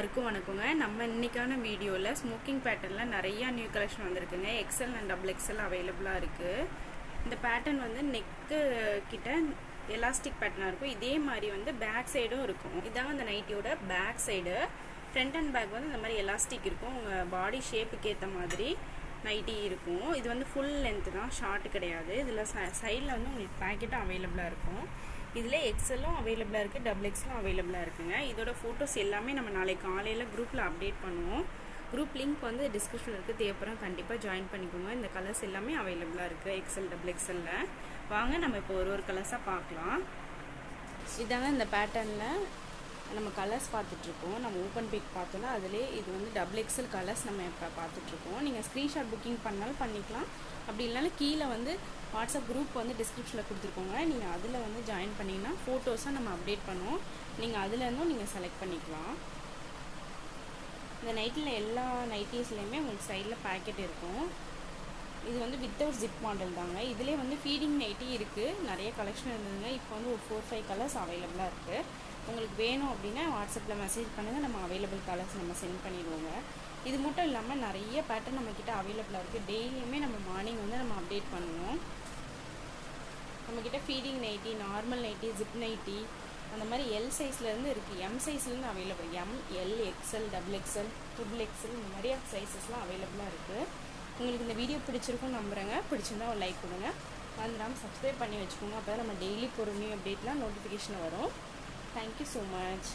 எல்லாருக்கும் வணக்கங்க. நம்ம இன்னைக்கான வீடியோவில் ஸ்மோக்கிங் பேட்டர்னில் நிறையா நியூ கலெக்ஷன் வந்திருக்குங்க. எக்ஸல் அண்ட் டபுள் எக்ஸல் அவைலபிளாக இருக்குது. இந்த பேட்டர்ன் வந்து நெக்கு கிட்ட எலாஸ்டிக் பேட்டர்னாக இருக்கும். இதே மாதிரி வந்து பேக் சைடும் இருக்கும். இதாங்க அந்த நைட்டியோட back side. Front and back வந்து இந்த மாதிரி எலாஸ்டிக் இருக்கும். உங்கள் பாடி ஷேப்புக்கு ஏற்ற மாதிரி நைட்டி இருக்கும். இது வந்து ஃபுல் லென்த்து தான், ஷார்ட் கிடையாது. இதில் சைடில் வந்து உங்களுக்கு பேக்கெட்டும் அவைலபிளாக இருக்கும். இதில் எக்ஸலும் அவைலபிளாக இருக்குது, டபுள் எக்ஸலும் அவைலபிளாக இருக்குங்க. இதோட ஃபோட்டோஸ் எல்லாமே நம்ம நாளைக்கு காலையில் குரூப்பில் அப்டேட் பண்ணுவோம். குரூப் லிங்க் வந்து டிஸ்கிரிப்ஷனில் இருக்குது, தேவைப்படும் கண்டிப்பாக ஜாயின் பண்ணிக்கோங்க. இந்த கலர்ஸ் எல்லாமே அவைலபிளாக இருக்குது எக்ஸல் டபுள் எக்ஸலில். வாங்க நம்ம இப்போ ஒரு கலர்ஸாக பார்க்கலாம். இதாங்க இந்த பேட்டர்னில் நம்ம கலர்ஸ் பார்த்துட்ருக்கோம். நம்ம ஓப்பன் பிக் பார்த்தோன்னா அதிலே இது வந்து டபுள் எக்ஸல் கலர்ஸ் நம்ம இப்போ பார்த்துட்ருக்கோம். நீங்கள் ஸ்க்ரீன்ஷாட் புக்கிங் பண்ணாலும் பண்ணிக்கலாம். அப்படி இல்லைனாலும் கீழே வந்து வாட்ஸ்அப் குரூப் வந்து டிஸ்கிரிப்ஷனில் கொடுத்துருக்கோங்க. நீங்கள் அதில் வந்து ஜாயின் பண்ணிங்கன்னா ஃபோட்டோஸாக நம்ம அப்டேட் பண்ணுவோம். நீங்கள் அதுலேருந்தும் நீங்கள் செலக்ட் பண்ணிக்கலாம். இந்த நைட்டில் எல்லா நைட்டிஸ்லேயுமே உங்களுக்கு சைடில் பேக்கெட் இருக்கும். இது வந்து வித்தவுட் ஜிப் மாடல் தாங்க. இதிலே வந்து ஃபீடிங் நைட்டி இருக்குது. நிறைய கலெக்ஷன் இருந்ததுங்க. இப்போ வந்து ஒரு 4-5 கலர்ஸ் அவைலபிளாக இருக்குது. உங்களுக்கு வேணும் அப்படின்னா வாட்ஸ்அப்பில் மெசேஜ் பண்ணுங்கள். நம்ம அவைலபிள் கலர்ஸ் நம்ம சென்ட் பண்ணிடுவோங்க. இது மட்டும் இல்லாமல் நிறைய பேட்டர்ன் நம்மக்கிட்ட அவைலபிளாக இருக்குது. டெய்லியுமே நம்ம மார்னிங் வந்து நம்ம அப்டேட் பண்ணுவோம். நம்மக்கிட்ட feeding nighty, normal nighty, zip nighty அந்த மாதிரி எல் சைஸ்லேருந்து இருக்குது. எம் சைஸ்லேருந்து available. M, L, XL, double XL, triple XL இந்த மாதிரி சைஸஸ்லாம் அவைலபிளாக இருக்குது. உங்களுக்கு இந்த வீடியோ பிடிச்சிருக்கும் நம்புகிறேங்க. பிடிச்சிருந்தா ஒரு லைக் கொடுங்க. மறந்துடாமல் சப்ஸ்கிரைப் பண்ணி வச்சுக்கோங்க. அப்போ தான் நம்ம டெய்லி போகிற நியூ அப்டேட்லாம் நோட்டிஃபிகேஷன் வரும். Thank you so much.